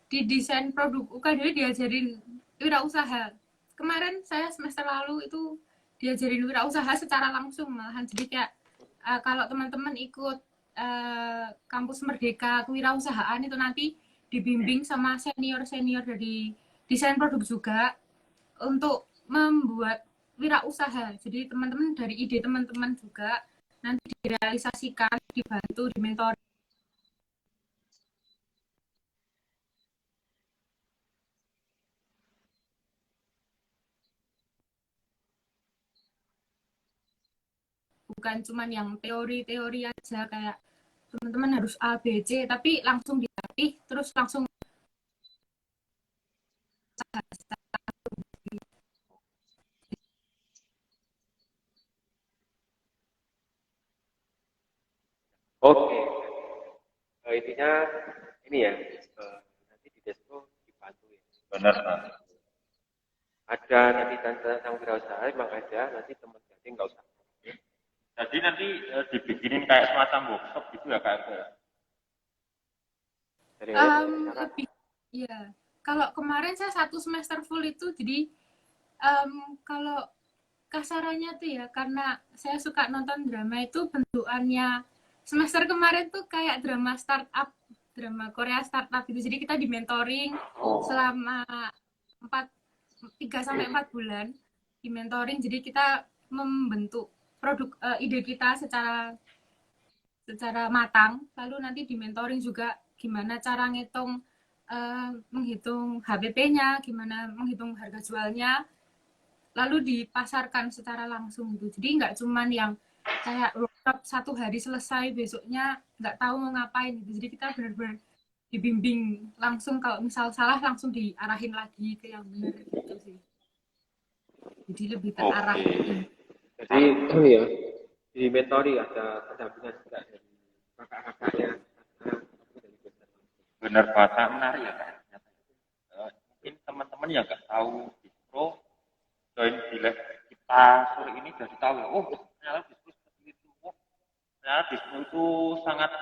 di desain produk UKDW diajarin wirausaha. Kemarin saya semester lalu itu diajarin wirausaha secara langsung malahan. Jadi kayak kalau teman-teman ikut kampus Merdeka kewirausahaan itu nanti dibimbing sama senior-senior dari desain produk juga untuk membuat wirausaha. Jadi teman-teman dari ide teman-teman juga nanti direalisasikan, dibantu, dimentori. Bukan cuman yang teori-teori aja kayak teman-teman harus A, B, C, tapi langsung dilatih, terus langsung Oke. Intinya ini ya, nanti di Despro dibantu ya. Benar, Pak. Ada nanti tentang wirausaha, emang ada, nanti teman jadi nggak usah. Jadi nanti dibikinin kayak semacam workshop gitu ya, KLK? Dari lebih ya. Kalau kemarin saya 1 semester full itu, jadi kalau kasarannya tuh ya, karena saya suka nonton drama itu bentukannya semester kemarin tuh kayak drama startup, drama Korea startup gitu. Jadi kita di mentoring selama 3-4 bulan di mentoring. Jadi kita membentuk produk ide kita secara matang, lalu nanti di mentoring juga gimana cara menghitung HPP-nya, gimana menghitung harga jualnya, lalu dipasarkan secara langsung gitu. Jadi nggak cuman yang kayak workshop 1 hari selesai, besoknya nggak tahu mau ngapain gitu. Jadi kita benar-benar dibimbing langsung, kalau misal salah langsung diarahin lagi ke yang benar gitu sih. Jadi lebih terarah. Jadi ya di mentori ada pendampingan juga dari kakak-kakaknya. Benar, Pak. Menarik ya, Kak. Mungkin teman-teman yang nggak tahu Despro, join di live kita sore ini jadi tahu ya, oh ternyata Despro seperti itu. Oh, ternyata Despro itu sangat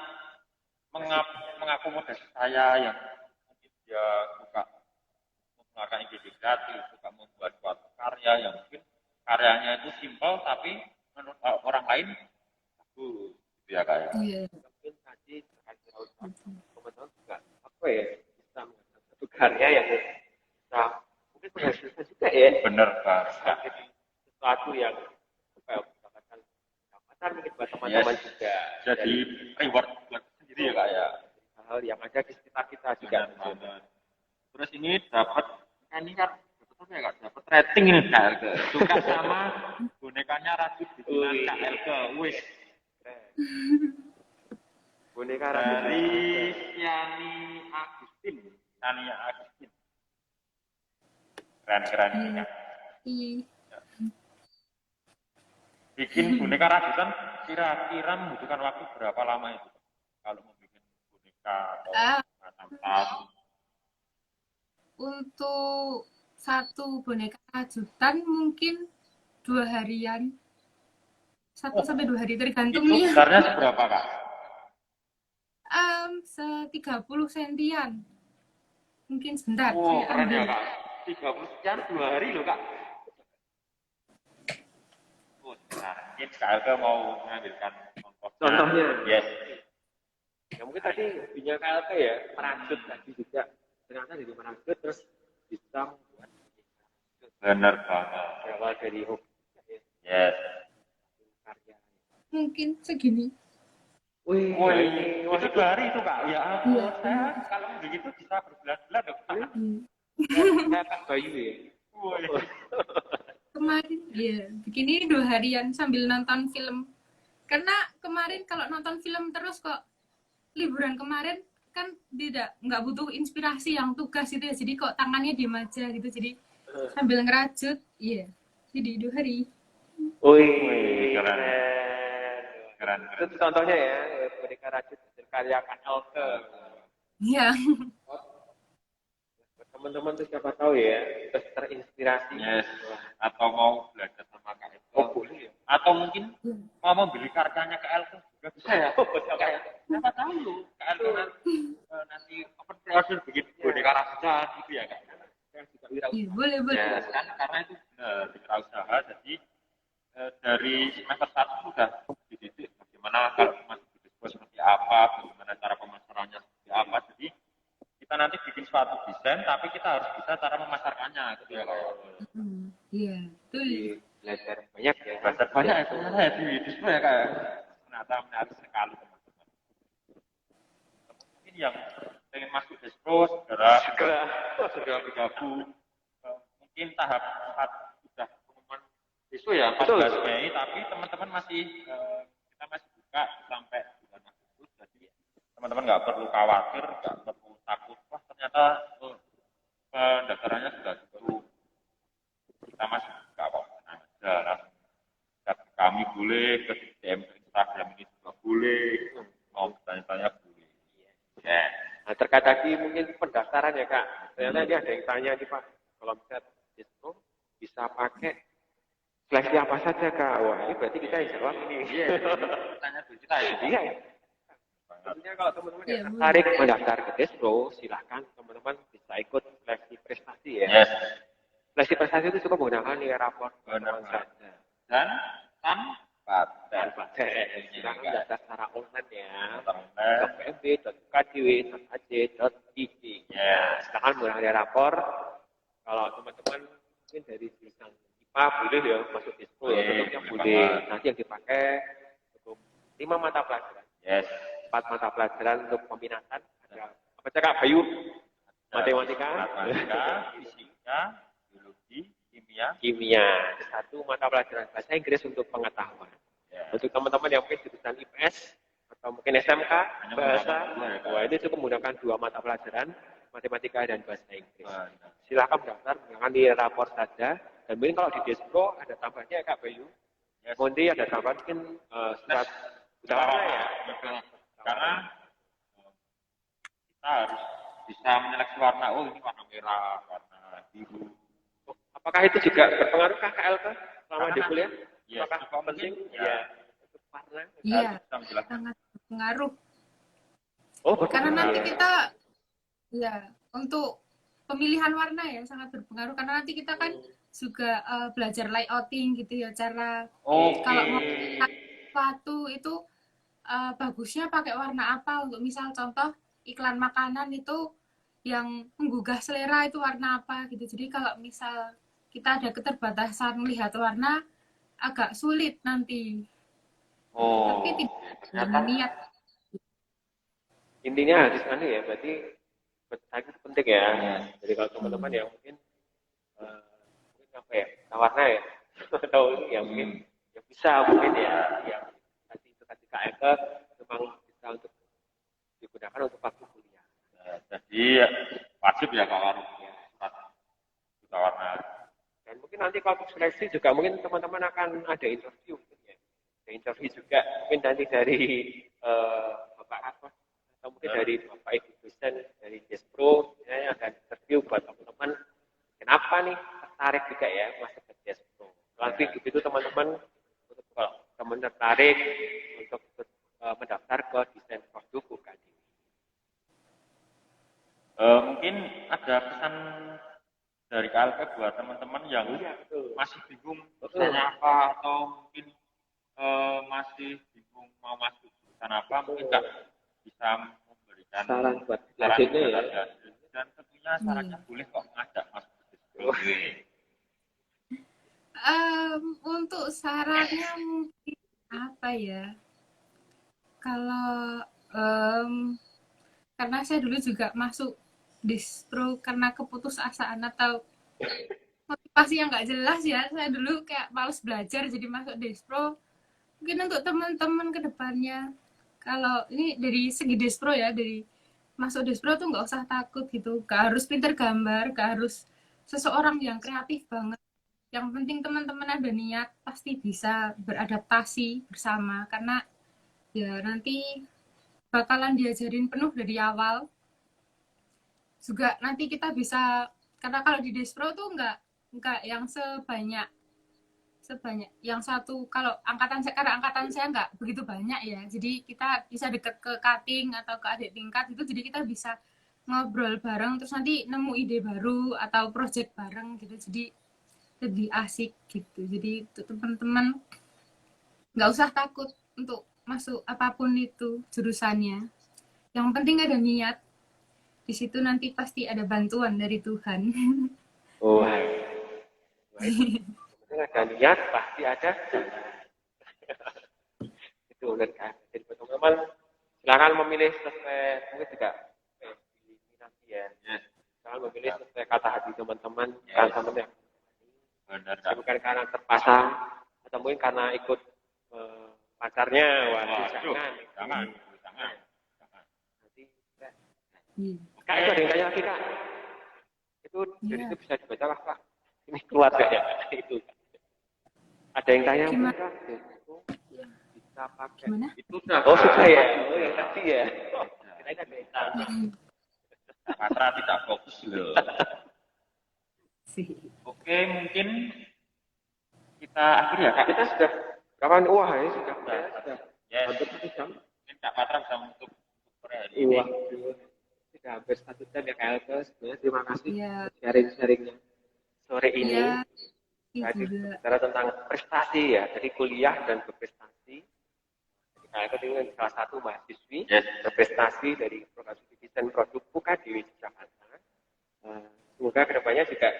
mengakomodasi saya yang mungkin dia suka menggunakan ide kreatif, suka membuat suatu karya yang mungkin karyanya itu simpel tapi menurut orang lain bagus, gitu ya, Kak ya. Mungkin tadi teman-teman juga apa ya, bisa menghasilkan satu karya yang bisa mungkin menghasilkan juga ya. Bener, Pak. Sesuatu yang mendapatkan pendapatan mungkin buat teman-teman juga. Jadi reward buat sendiri ya, Kak ya. Hal yang ada di sekitar kita juga. Terus ini dapat ini kan dapat apa ya, Kak? Dapat rating ini KLK. Suka sama bonekanya Radit bikinan KLK. Wih. Boneka Dari Yani Agustin. Tania Agustin. Keren-keren ini, Kak. Bikin boneka Raditan kira-kira membutuhkan waktu berapa lama itu? Kalau membuat boneka atau tas. Untuk satu boneka rajutan mungkin 2 harian, 1 sampai 2 hari tergantung Itu nih. besarnya seberapa kak? 30 sentian. Mungkin sebentar Oh saya keren ya ambil. kak. 30 sekian 2 hari loh kak. Oh nah ini Kak Elke mau mengambilkan contohnya. Contohnya. Yes. Ya mungkin tadi punya KLK ya, merajut tadi juga. Ternyata dari merajut terus bisa membuat Bener banget. berawal dari hobi Yes. karya. Mungkin segini. Wih, Woi, ini itu 2 hari itu kak. Ya ampun, Iya. saya kalau begitu bisa berbulan-bulan dong kak. kayak Kak Bayu ya. Woi. Kemarin ya begini 2 harian sambil nonton film. Karena kemarin kalau nonton film terus kok liburan kemarin kan nggak butuh inspirasi yang tugas itu ya. Jadi kok tangannya diem aja gitu. Jadi sambil ngerajut, iya. Jadi 2 hari. Wih, keren. keren. Keren. Itu contohnya ya, boneka rajut hasil karya KLK. Iya. Teman-teman tuh siapa tahu ya, terus terinspirasi. Yes. Atau mau belajar sama Kak Elke. Oh boleh ya. Atau mungkin mau membeli karyanya Kak Elke juga bisa ya. Siapa tahu loh Kak Elke nanti open pre-order bikin boneka rajutan gitu ya Kak. Iya, boleh. Ya, kan karena itu benar wirausaha jadi dari semester 1 sudah dididik bagaimana kalau masuk bisnis seperti apa, bagaimana cara pemasarannya seperti apa. Jadi kita nanti bikin suatu desain tapi kita harus bisa cara memasarkannya gitu ya Kak. Iya, betul. Belajar banyak ya. Belajar banyak ya ternyata di display ya Kak. Ternyata menarik sekali teman-teman. Mungkin yang pengen masuk Despro segera bergabung. Mungkin tahap 4 sudah pengumuman besok ya 14 Mei, tapi teman-teman masih kita masih buka sampai bulan Agustus. Jadi teman-teman nggak perlu khawatir, nggak perlu takut. Wah ternyata pendaftarannya sudah tutup. Kita masih buka kok. Nah, ke kami boleh, ke DM ke Instagram ini juga boleh, mau bertanya-tanya boleh. Ya. Nah, terkait tadi mungkin pendaftaran ya Kak. Ternyata ini ada yang tanya nih Pak, kalau misalnya Disco bisa pakai seleksi apa saja Kak? Wah ini berarti kita yang jawab ini. Iya, tanya dulu kita ya. Iya ya. Tentunya kalau teman-teman yang tertarik mendaftar ke Disco, silahkan teman-teman bisa ikut seleksi prestasi ya. Yes. Seleksi prestasi itu cukup menggunakan nilai rapor Benar saja. Dan tanpa Silahkan daftar secara online ya. Online. pmb.ukdw.ac.id. Ya, silahkan menggunakan rapor. Kalau teman-teman mungkin dari jurusan IPA boleh ya masuk Disco ya, bentuknya boleh. Nanti yang dipakai untuk 5 mata pelajaran. Yes. 4 mata pelajaran untuk peminatan. Ada apa saja Kak Bayu? Matematika, fisika, biologi, kimia. 1 mata pelajaran bahasa Inggris untuk pengetahuan. Ya. Untuk teman-teman yang mungkin jurusan IPS atau mungkin SMK bahasa, wah ini cukup menggunakan 2 mata pelajaran, matematika dan bahasa Inggris. Silakan mendaftar menggunakan nilai rapor saja. Dan mungkin kalau di Disco ada tambahnya ya Kak Bayu. Yes. Nanti ada tambahan mungkin surat utama ya. Karena kita harus bisa menyeleksi warna. Oh ini warna merah, warna biru. Oh, apakah itu juga berpengaruh Kak KLK selama di kuliah? Yes, apakah penting? Ya. Warna. Iya, sangat berpengaruh. Oh, karena nanti kita ya untuk pemilihan warna ya sangat berpengaruh karena nanti kita kan juga belajar layouting gitu ya cara kalau mau sesuatu itu bagusnya pakai warna apa untuk misal contoh iklan makanan itu yang menggugah selera itu warna apa gitu. Jadi kalau misal kita ada keterbatasan melihat warna agak sulit nanti. Tapi tidak niat. Intinya harus ya berarti itu penting ya. Jadi kalau teman-teman yang mungkin apa ya warna ya atau yang mungkin yang bisa mungkin ya yang tadi itu tadi KLK memang bisa untuk digunakan untuk waktu kuliah. Jadi wajib ya kalau surat warna. Dan mungkin nanti kalau seleksi juga mungkin teman-teman akan ada interview mungkin ya. Ada interview juga mungkin nanti dari Bapak Rafa atau mungkin mungkin dari Bapak Ibu dosen dari Despro, saya ada interview buat teman-teman. Kenapa nih tertarik juga ya masuk ke Despro? Nanti begitu teman-teman, kalau teman tertarik untuk mendaftar ke desain produk UKD. Mungkin ada pesan dari KLP buat teman-teman yang masih bingung jurusannya apa atau mungkin masih bingung mau masuk jurusan apa, mungkin Kak bisa memberikan Saran buat saran selanjutnya ya. dan tentunya sarannya boleh kok ngajak masuk ke Despro. Untuk sarannya mungkin apa ya? Kalau karena saya dulu juga masuk Despro karena keputusasaan atau motivasi yang nggak jelas ya. Saya dulu kayak males belajar jadi masuk Despro. Mungkin untuk teman-teman kedepannya, kalau ini dari segi Despro ya, dari masuk Despro tuh nggak usah takut gitu, nggak harus pinter gambar, nggak harus seseorang yang kreatif banget. Yang penting teman-teman ada niat, pasti bisa beradaptasi bersama, karena ya nanti bakalan diajarin penuh dari awal. Juga nanti kita bisa, karena kalau di Despro tuh nggak yang sebanyak yang satu. Kalau angkatan saya nggak begitu banyak ya, jadi kita bisa deket ke cutting atau ke adik tingkat itu, jadi kita bisa ngobrol bareng terus nanti nemu ide baru atau project bareng gitu, jadi lebih asik gitu. Jadi teman-teman nggak usah takut untuk masuk apapun itu jurusannya, yang penting ada niat. Di situ nanti pasti ada bantuan dari Tuhan. Ada niat pasti ada jalan. Itu udah kan. Jadi teman-teman silakan memilih sesuai mungkin juga pilih nanti ya. Silakan memilih sesuai kata hati teman-teman. Kan teman-teman Benar, bukan karena terpasang atau mungkin karena ikut pacarnya. Jangan. Nanti Kak, itu ada yang tanya lagi Kak. Itu dari itu bisa dibaca lah Kak. Ini keluarga ya itu. Ada yang tanya Kak, bisa pakai. Gimana? Itu sudah ya. Oh yang tadi ya. Kita ada yang tanya. Patra tidak fokus loh. Oke, mungkin kita akhiri ya Kak. Kita sudah kapan? Wah ini sudah. Yes. Hampir 1 jam. Mungkin Kak Patra bisa menutup sore hari ini. Sudah hampir 1 jam ya KLK. Sebenarnya terima kasih sharing-sharingnya sore ini. Tadi bicara tentang prestasi ya, dari kuliah dan berprestasi. KLK ini salah satu mahasiswi berprestasi dari program desain produk UKD Jakarta. Semoga kedepannya juga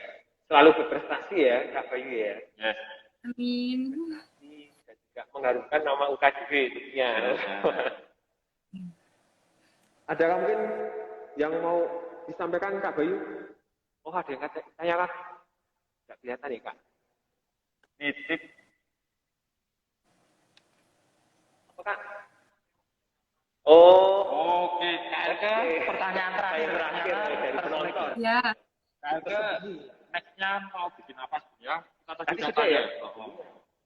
selalu berprestasi ya Kak Bayu ya. Yes. Amin. Dan juga mengharumkan nama UKDW tentunya. Ada mungkin yang mau disampaikan Kak Bayu? Oh ada yang tanya Kak? Tidak kelihatan ya Kak? Nitip. Apa Kak? Oh. Oke, KLK pertanyaan terakhir dari penonton. Ya. KLK next-nya mau bikin apa ya? Kita tadi sudah tanya. ya?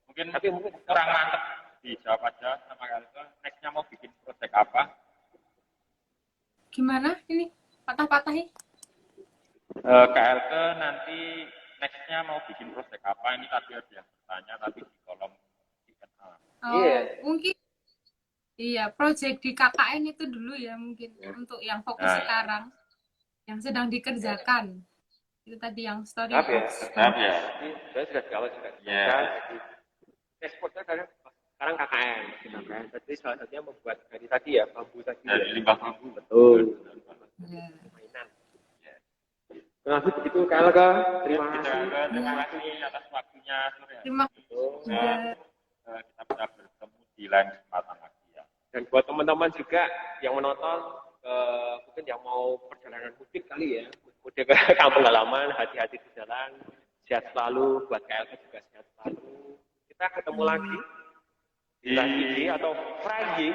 Mungkin Mungkin kurang mantep dijawab aja sama KLK. Next-nya mau bikin project apa? Gimana ini? Patah-patahin? KLK nanti next-nya mau bikin project apa? Ini tadi ada yang bertanya tapi di kolom Q&A. Mungkin iya, project di KKN itu dulu ya mungkin untuk yang fokus sekarang, yang sedang dikerjakan. Itu tadi yang story. Ya. Saya sudah di awal juga. Ekspornya sekarang KKN. Jadi salah satunya membuat dari tadi ya, bambu tadi. Dari limbah bambu. Betul. Ya. Mainan. Terima kasih begitu KLK. Terima kasih. Terima kasih atas waktunya sore hari. Terima kasih. Kita bisa bertemu di lain kesempatan lagi ya. Dan buat teman-teman juga yang menonton, mungkin yang mau perjalanan mudik kali ya, mudik ke kampung halaman, hati-hati di jalan, sehat selalu, buat KLK juga sehat selalu. Kita ketemu lagi di Friday atau Friday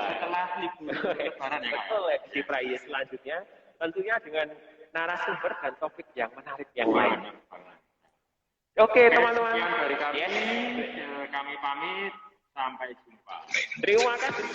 Setelah libur lebaran ya Kak. betul di Friday selanjutnya, tentunya dengan narasumber dan topik yang menarik yang lain. Oke teman-teman, dari kami, kami pamit, sampai jumpa. Terima kasih.